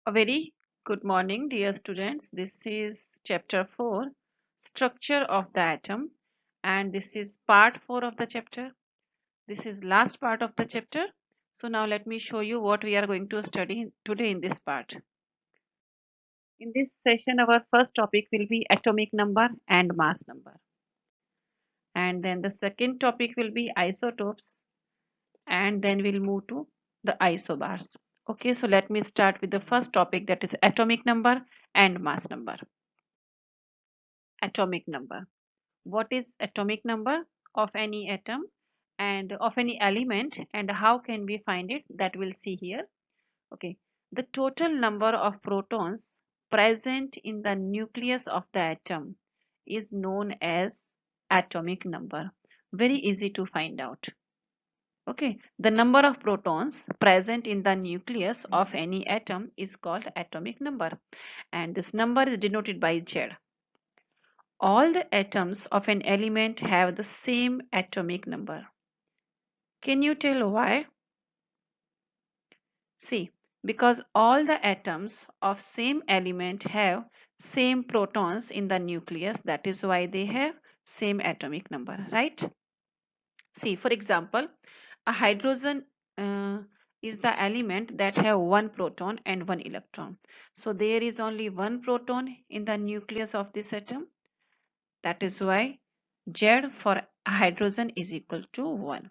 A very good morning, dear students. This is chapter 4, Structure of the Atom, and this is part 4 of the chapter. This is last part of the chapter. So now let me show you what we are going to study today in this part. In this session, our first topic will be atomic number and mass number. And then the second topic will be isotopes, and then we'll move to the isobars. Okay, so let me start with the first topic, that is atomic number and mass number. Atomic number. What is atomic number of any atom and of any element, and how can we find it? That we'll see here. Okay, the total number of protons present in the nucleus of the atom is known as atomic number. Very easy to find out. Okay, the number of protons present in the nucleus of any atom is called atomic number, and this number is denoted by Z. All the atoms of an element have the same atomic number. Can you tell why? See, because all the atoms of same element have same protons in the nucleus, that is why they have same atomic number, right? See, for example, a hydrogen is the element that have one proton and one electron. So there is only one proton in the nucleus of this atom. That is why Z for hydrogen is equal to 1.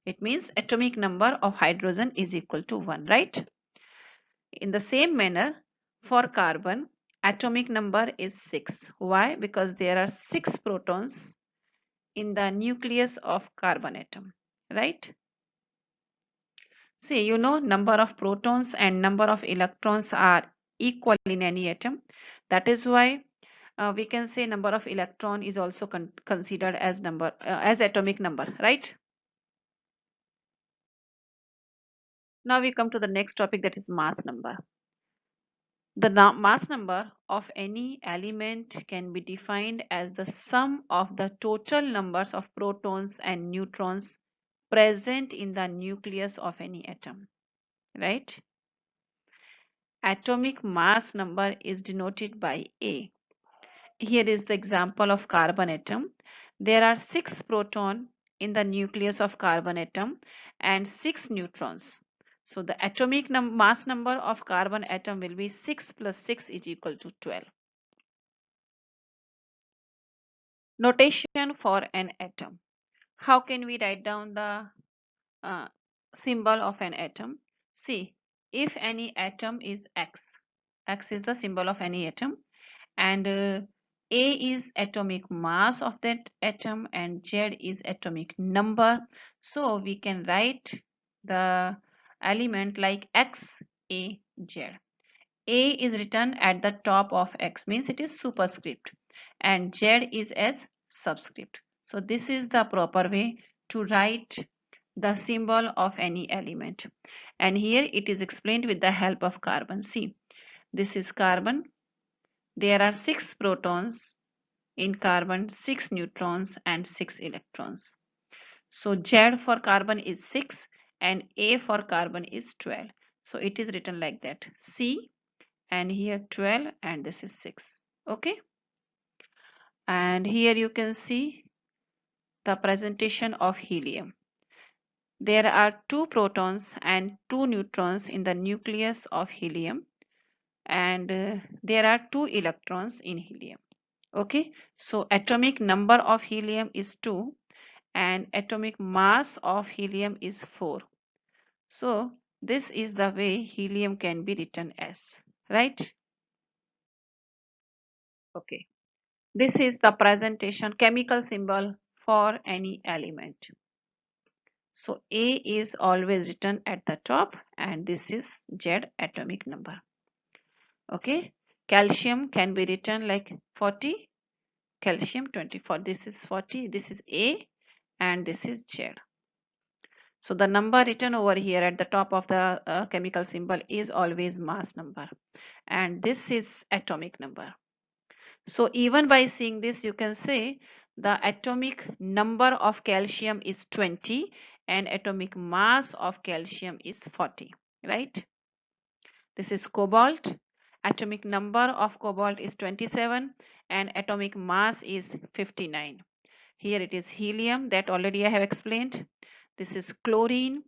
It means atomic number of hydrogen is equal to 1, right? In the same manner, for carbon, atomic number is 6. Why? Because there are 6 protons in the nucleus of carbon atom, right? See, you know, number of protons and number of electrons are equal in any atom. That is why we can say number of electron is also considered as as atomic number, right? Now we come to the next topic, that is mass number. The mass number of any element can be defined as the sum of the total numbers of protons and neutrons present in the nucleus of any atom, right? Atomic mass number is denoted by A. Here is the example of carbon atom. There are 6 protons in the nucleus of carbon atom and 6 neutrons. So the atomic mass number of carbon atom will be 6 plus 6 is equal to 12. Notation for an atom. How can we write down the uh, symbol of an atom? See, if any atom is X, X is the symbol of any atom, and A is atomic mass of that atom and Z is atomic number. So we can write the element like X, A, Z. A is written at the top of X, means it is superscript, and Z is as subscript. So this is the proper way to write the symbol of any element. And here it is explained with the help of carbon. See, this is carbon. There are 6 protons in carbon, 6 neutrons and 6 electrons. So Z for carbon is 6 and A for carbon is 12. So it is written like that. C and here 12 and this is 6. Okay. And here you can see the presentation of helium. There are 2 protons and 2 neutrons in the nucleus of helium, and there are 2 electrons in helium. Okay, so atomic number of helium is 2 and atomic mass of helium is 4. So this is the way helium can be written as, right? Okay, this is the presentation chemical symbol for any element. So A is always written at the top and this is Z atomic number. Okay, calcium can be written like 40, calcium 24. This is 40, this is A and this is Z. So the number written over here at the top of the chemical symbol is always mass number, and this is atomic number. So even by seeing this, you can say the atomic number of calcium is 20 and atomic mass of calcium is 40, right? This is cobalt. Atomic number of cobalt is 27 and atomic mass is 59. Here it is helium that already I have explained. This is chlorine.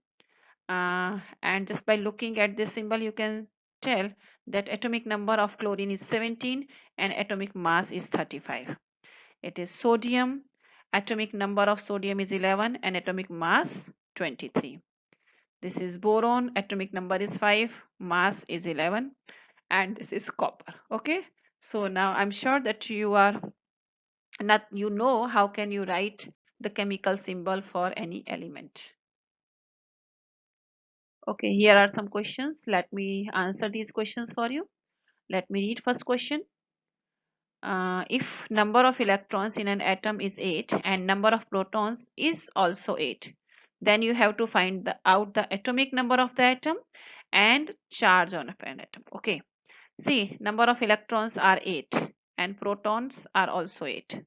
And just by looking at this symbol, you can tell that atomic number of chlorine is 17 and atomic mass is 35. It is sodium. Atomic number of sodium is 11 and atomic mass 23. This is boron. Atomic number is 5, mass is 11, and this is copper. Okay, so now I'm sure that you are not, you know how can you write the chemical symbol for any element. Okay, here are some questions. Let me answer these questions for you. Let me read first question. If number of electrons in an atom is 8 and number of protons is also 8, then you have to find out the atomic number of the atom and charge on an atom. Okay, see, number of electrons are 8 and protons are also 8.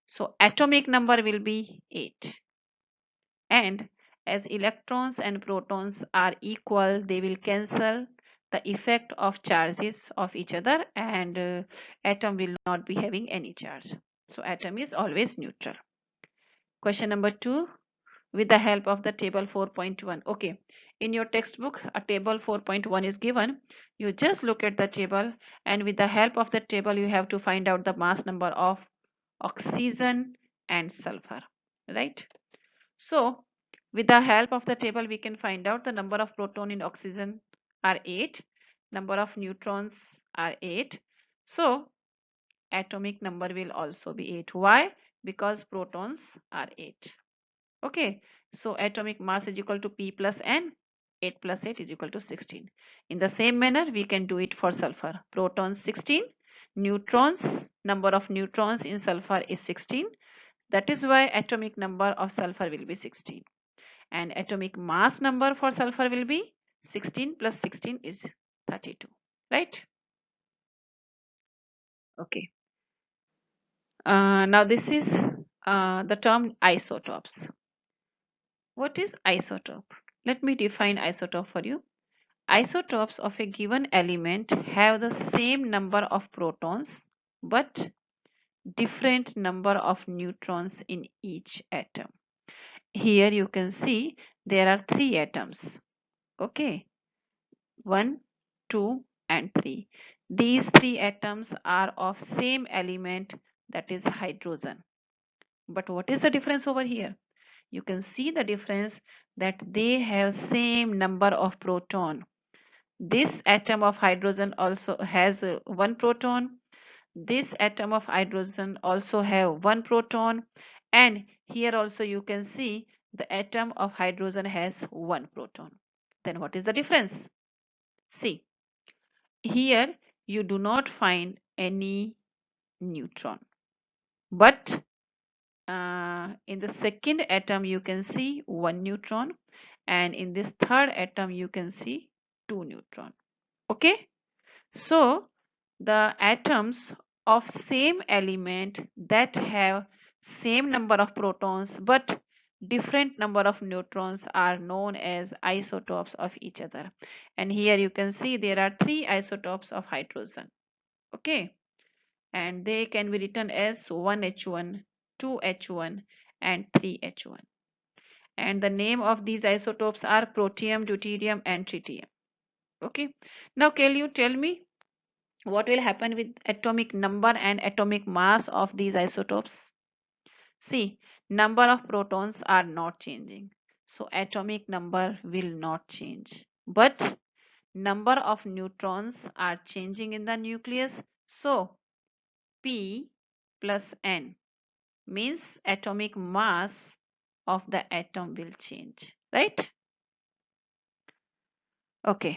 So atomic number will be 8. And as electrons and protons are equal, they will cancel the effect of charges of each other, and atom will not be having any charge. So atom is always neutral. Question number 2, with the help of the table 4.1. Okay, in your textbook a table 4.1 is given. You just look at the table, and with the help of the table you have to find out the mass number of oxygen and sulfur, right? So with the help of the table, we can find out the number of proton in oxygen are 8, number of neutrons are 8. So atomic number will also be 8. Why? Because protons are 8. Okay, so atomic mass is equal to P plus N. 8 plus 8 is equal to 16. In the same manner, we can do it for sulfur. Protons 16, neutrons, number of neutrons in sulfur is 16. That is why atomic number of sulfur will be 16. And atomic mass number for sulfur will be 16 plus 16 is 32, right? Okay. Now this is the term isotopes. What is isotope? Let me define isotope for you. Isotopes of a given element have the same number of protons but different number of neutrons in each atom. Here you can see there are 3 atoms. Okay, 1, 2 and 3. These 3 atoms are of same element, that is hydrogen. But what is the difference over here? You can see the difference that they have same number of proton. This atom of hydrogen also has 1 proton. This atom of hydrogen also have 1 proton, and here also you can see the atom of hydrogen has 1 proton. Then what is the difference? See, here you do not find any neutron, but in the second atom you can see 1 neutron, and in this third atom you can see 2 neutron. Okay, so the atoms of same element that have same number of protons but different number of neutrons are known as isotopes of each other. And here you can see there are 3 isotopes of hydrogen. Okay, and they can be written as 1H1, 2H1 and 3H1. And the name of these isotopes are protium, deuterium and tritium. Okay, now can you tell me what will happen with atomic number and atomic mass of these isotopes? See, number of protons are not changing, so atomic number will not change, but number of neutrons are changing in the nucleus. So P plus N means atomic mass of the atom will change, right? Okay,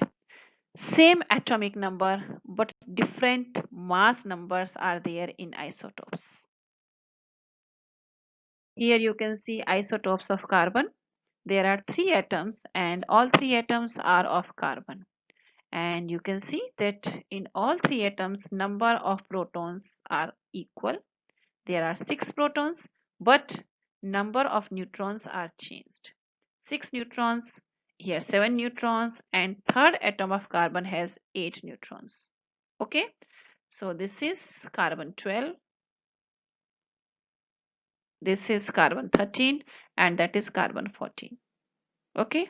same atomic number but different mass numbers are there in isotopes. Here you can see isotopes of carbon. There are 3 atoms and all 3 atoms are of carbon. And you can see that in all 3 atoms number of protons are equal. There are 6 protons, but number of neutrons are changed. 6 neutrons Here 7 neutrons, and third atom of carbon has 8 neutrons. Okay, so this is carbon 12, this is carbon 13, and that is carbon 14. Okay,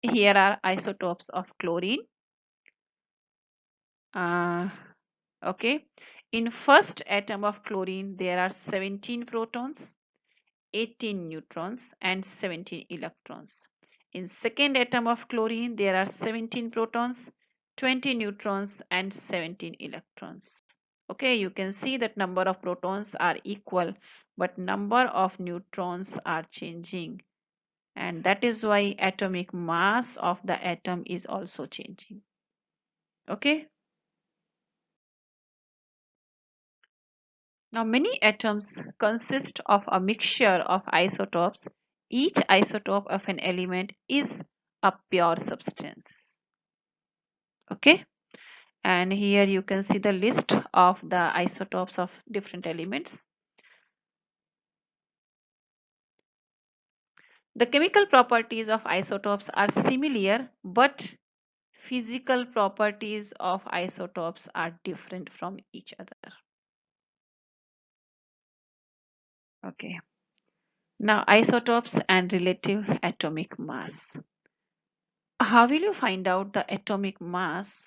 here are isotopes of chlorine. Uh, okay, in first atom of chlorine there are 17 protons, 18 neutrons, and 17 electrons. In second atom of chlorine there are 17 protons, 20 neutrons, and 17 electrons. Okay, you can see that number of protons are equal, but number of neutrons are changing, and that is why atomic mass of the atom is also changing. Okay, now many atoms consist of a mixture of isotopes. Each isotope of an element is a pure substance. Okay, and here you can see the list of the isotopes of different elements. The chemical properties of isotopes are similar, but physical properties of isotopes are different from each other. Okay. Now isotopes and relative atomic mass. How will you find out the atomic mass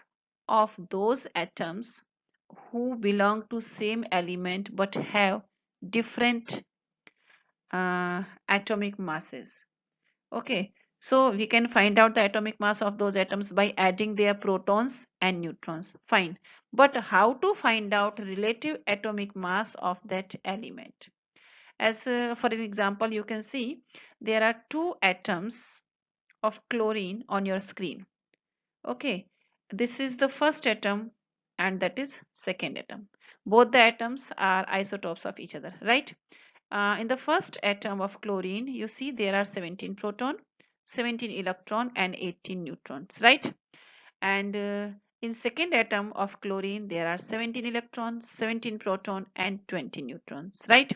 of those atoms who belong to same element but have different atomic masses? Okay, so we can find out the atomic mass of those atoms by adding their protons and neutrons. Fine. But how to find out relative atomic mass of that element? As for an example, you can see there are two atoms of chlorine on your screen. Okay, this is the first atom and that is second atom. Both the atoms are isotopes of each other, right? In the first atom of chlorine, you see there are 17 proton, 17 electron, and 18 neutrons, right? And in second atom of chlorine, there are 17 electrons, 17 proton, and 20 neutrons, right?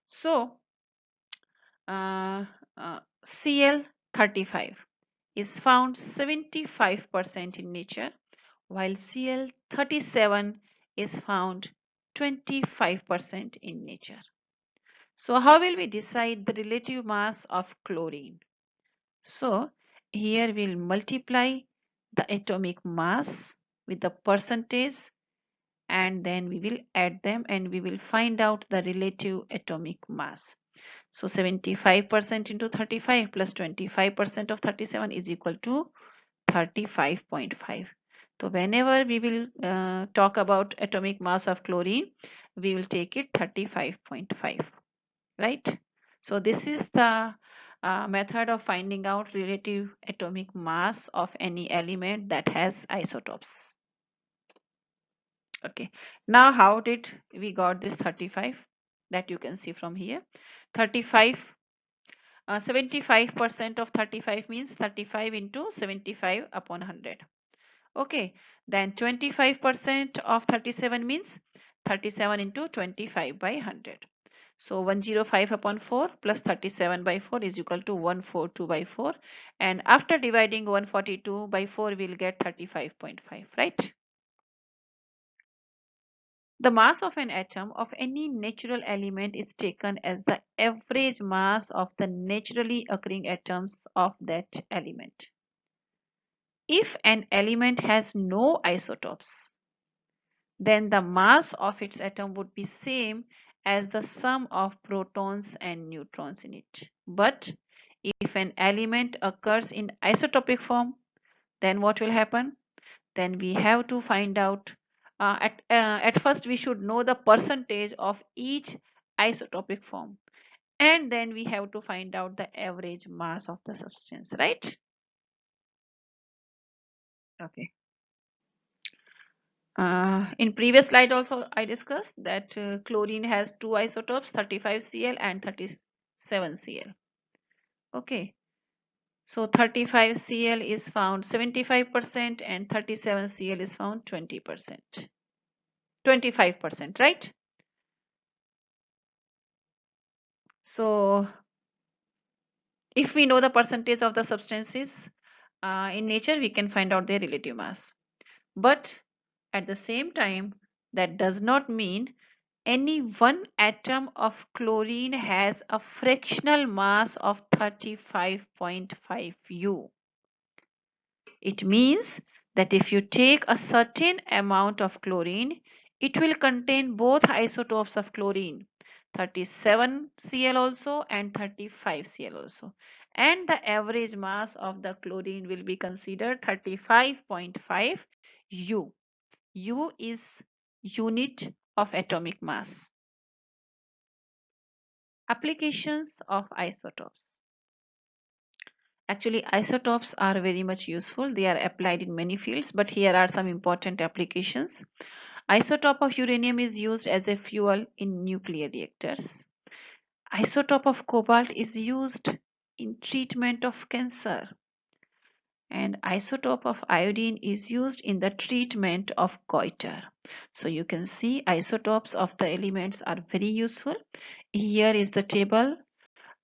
So uh, Cl35 is found 75% in nature, while Cl37 is found 25% in nature. So how will we decide the relative mass of chlorine? So here we'll multiply the atomic mass with the percentage, and then we will add them and we will find out the relative atomic mass. So 75% into 35 plus 25% of 37 is equal to 35.5. So whenever we will talk about atomic mass of chlorine, we will take it 35.5, right? So this is the method of finding out relative atomic mass of any element that has isotopes. Okay, now how did we got this 35? That you can see from here. 35 75% of 35 means 35 into 75 upon 100. Okay, then 25% of 37 means 37 into 25 by 100. So 105 upon 4 plus 37 by 4 is equal to 142 by 4. And after dividing 142 by 4, we'll get 35.5, right? The mass of an atom of any natural element is taken as the average mass of the naturally occurring atoms of that element. If an element has no isotopes, then the mass of its atom would be same as the sum of protons and neutrons in it. But if an element occurs in isotopic form, then what will happen? Then we have to find out at first we should know the percentage of each isotopic form, and then we have to find out the average mass of the substance, right? Okay. In previous slide also I discussed that chlorine has two isotopes, 35Cl and 37Cl. Okay, so 35Cl is found 75% and 37Cl is found 20%, 25%, right? So if we know the percentage of the substances in nature, we can find out their relative mass. But at the same time, that does not mean any one atom of chlorine has a fractional mass of 35.5 U. It means that if you take a certain amount of chlorine, it will contain both isotopes of chlorine, 37 Cl also and 35 Cl also. And the average mass of the chlorine will be considered 35.5 U. U is unit of atomic mass. Applications of isotopes. Actually, isotopes are very much useful. They are applied in many fields, but here are some important applications. Isotope of uranium is used as a fuel in nuclear reactors. Isotope of cobalt is used in treatment of cancer. And isotope of iodine is used in the treatment of goiter. So you can see isotopes of the elements are very useful. Here is the table.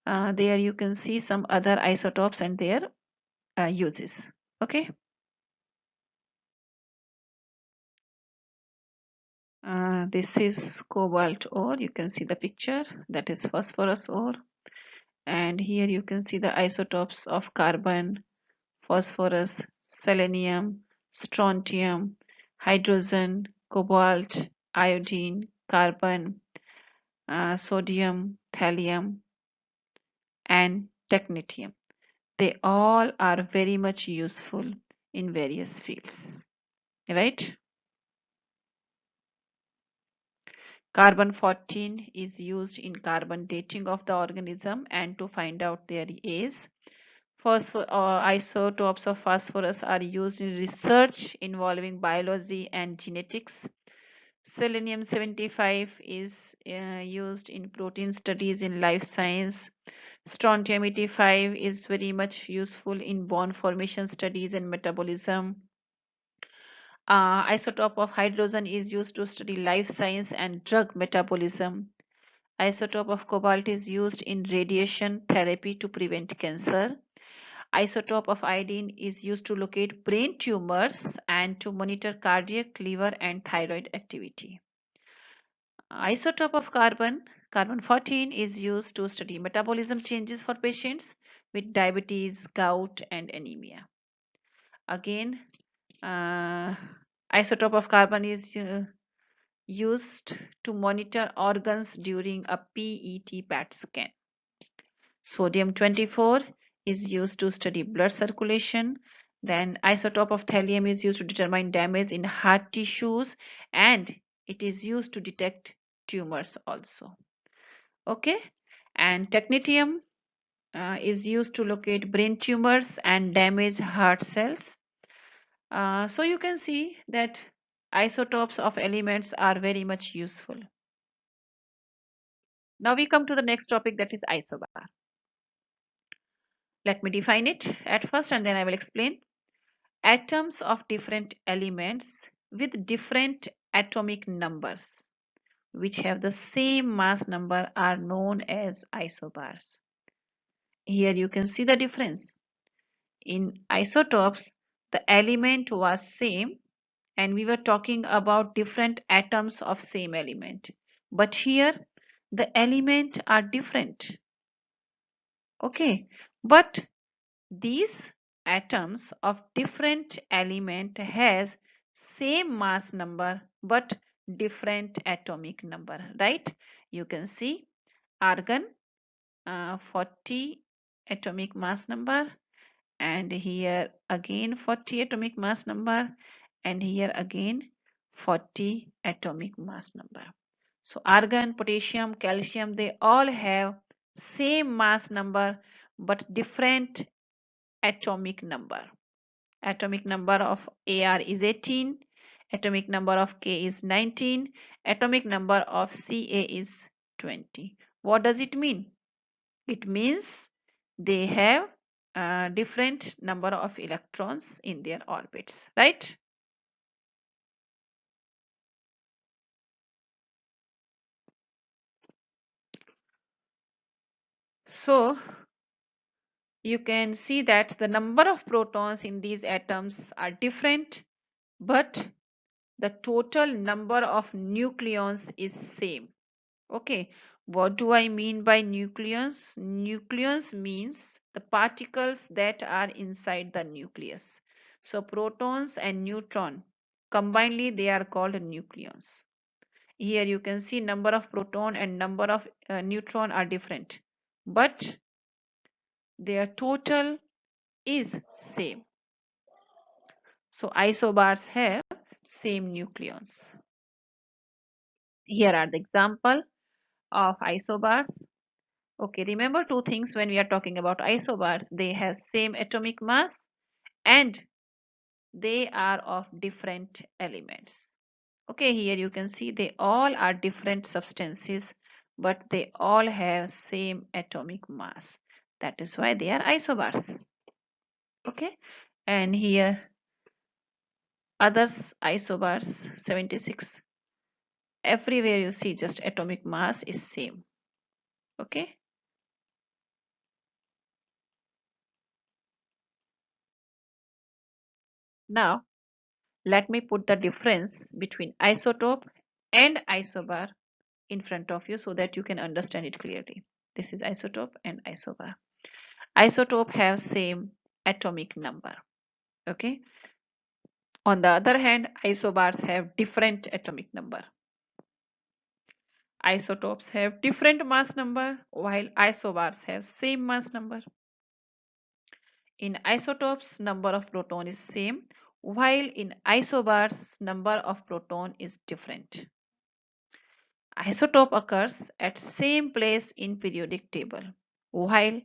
There you can see some other isotopes and their uses. Okay. This is cobalt ore. You can see the picture. That is phosphorus ore. And here you can see the isotopes of carbon, phosphorus, selenium, strontium, hydrogen, cobalt, iodine, carbon, sodium, thallium, and technetium. They all are very much useful in various fields, right? Carbon 14 is used in carbon dating of the organism and to find out their age. Isotopes of phosphorus are used in research involving biology and genetics. Selenium 75 is used in protein studies in life science. Strontium 85 is very much useful in bone formation studies and metabolism. Isotope of hydrogen is used to study life science and drug metabolism. Isotope of cobalt is used in radiation therapy to prevent cancer. Isotope of iodine is used to locate brain tumors and to monitor cardiac, liver, and thyroid activity. Isotope of carbon, carbon 14, is used to study metabolism changes for patients with diabetes, gout, and anemia. Again, uh, isotope of carbon is used to monitor organs during a PET scan. Sodium 24 is used to study blood circulation. Then isotope of thallium is used to determine damage in heart tissues and it is used to detect tumors also. Okay, and technetium is used to locate brain tumors and damage heart cells. So you can see that isotopes of elements are very much useful. Now we come to the next topic, that is isobar. Let me define it at first and then I will explain. Atoms of different elements with different atomic numbers which have the same mass number are known as isobars. Here you can see the difference. In isotopes, the element was same and we were talking about different atoms of same element. But here the element are different. Okay, but these atoms of different element has same mass number but different atomic number, right? You can see argon 40 atomic mass number, and here again 40 atomic mass number, and here again 40 atomic mass number. So argon, potassium, calcium, they all have same mass number but different atomic number. Atomic number of Ar is 18, atomic number of K is 19, atomic number of Ca is 20. What does it mean? It means they have a different number of electrons in their orbits, right? So you can see that the number of protons in these atoms are different, but the total number of nucleons is same. Okay, what do I mean by nucleons? Nucleons means the particles that are inside the nucleus. So protons and neutron combinedly they are called nucleons. Here you can see number of proton and number of neutron are different, but their total is same. So isobars have same nucleons. Here are the example of isobars. Okay, remember two things when we are talking about isobars. They have same atomic mass and they are of different elements. Okay, here you can see they all are different substances, but they all have same atomic mass. That is why they are isobars. Okay, and here others isobars 76. Everywhere you see just atomic mass is same. Okay. Now let me put the difference between isotope and isobar in front of you so that you can understand it clearly. This is isotope and isobar. Isotope have same atomic number. Okay. On the other hand, isobars have different atomic number. Isotopes have different mass number while isobars have same mass number. In isotopes, number of proton is same while in isobars, number of proton is different. Isotope occurs at same place in periodic table while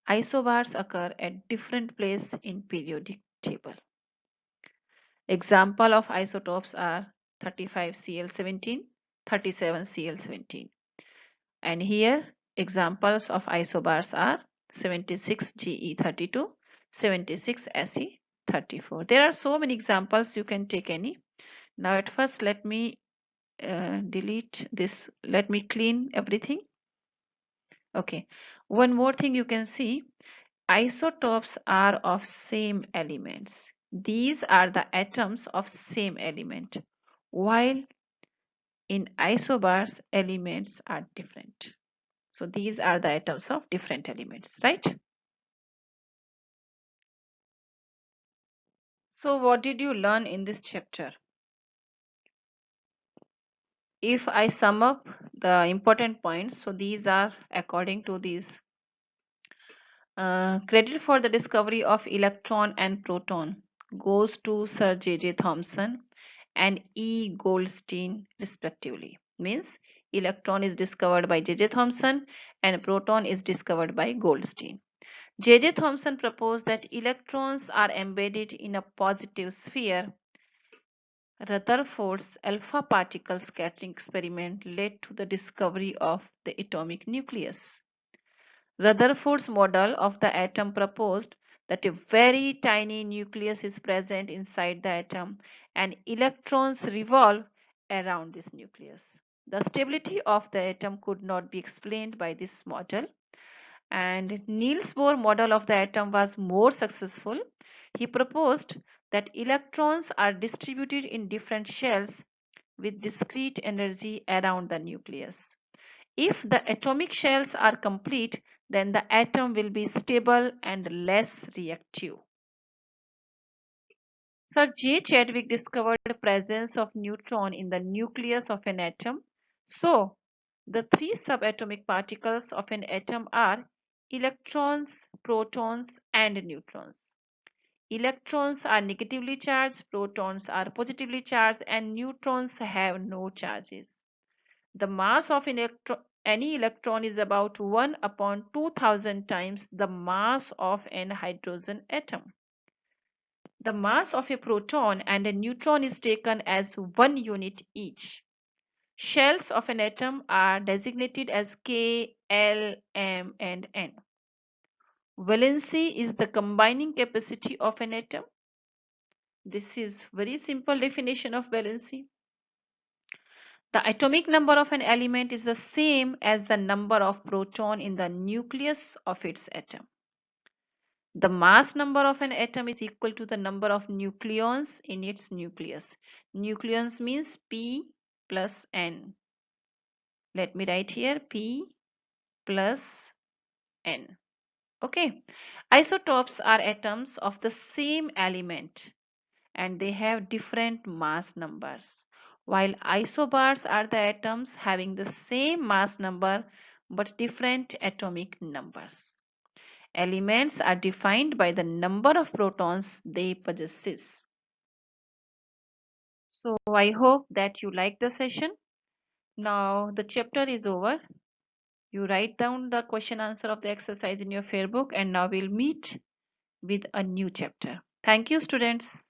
isobars occur at different place in periodic table. Example of isotopes are 35Cl17, 37Cl17. And here examples of isobars are 76Ge32, 76Se34. There are so many examples, you can take any. Now at first let me delete this, let me clean everything. Okay, one more thing you can see, isotopes are of same elements. These are the atoms of same element, while in isobars elements are different. So these are the atoms of different elements, right? So what did you learn in this chapter? If I sum up the important points, so these are according to these. Credit for the discovery of electron and proton goes to Sir J.J. Thomson and E. Goldstein respectively. Means electron is discovered by J.J. Thomson and proton is discovered by Goldstein. J.J. Thomson proposed that electrons are embedded in a positive sphere. Rutherford's alpha particle scattering experiment led to the discovery of the atomic nucleus. Rutherford's model of the atom proposed that a very tiny nucleus is present inside the atom and electrons revolve around this nucleus. The stability of the atom could not be explained by this model, and Niels Bohr model of the atom was more successful. He proposed that electrons are distributed in different shells with discrete energy around the nucleus. If the atomic shells are complete, then the atom will be stable and less reactive. Sir J. Chadwick discovered the presence of neutron in the nucleus of an atom. So, the three subatomic particles of an atom are electrons, protons, and neutrons. Electrons are negatively charged, protons are positively charged, and neutrons have no charges. The mass of any electron is about 1 upon 2000 times the mass of an hydrogen atom. The mass of a proton and a neutron is taken as 1 unit each. Shells of an atom are designated as K, L, M, and N. Valency is the combining capacity of an atom. This is very simple definition of valency. The atomic number of an element is the same as the number of proton in the nucleus of its atom. The mass number of an atom is equal to the number of nucleons in its nucleus. Nucleons means P plus N. Let me write here P plus N. Okay. Isotopes are atoms of the same element and they have different mass numbers, while isobars are the atoms having the same mass number but different atomic numbers. Elements are defined by the number of protons they possess. So I hope that you like the session. Now the chapter is over. You write down the question answer of the exercise in your fair book, and now we'll meet with a new chapter. Thank you, students.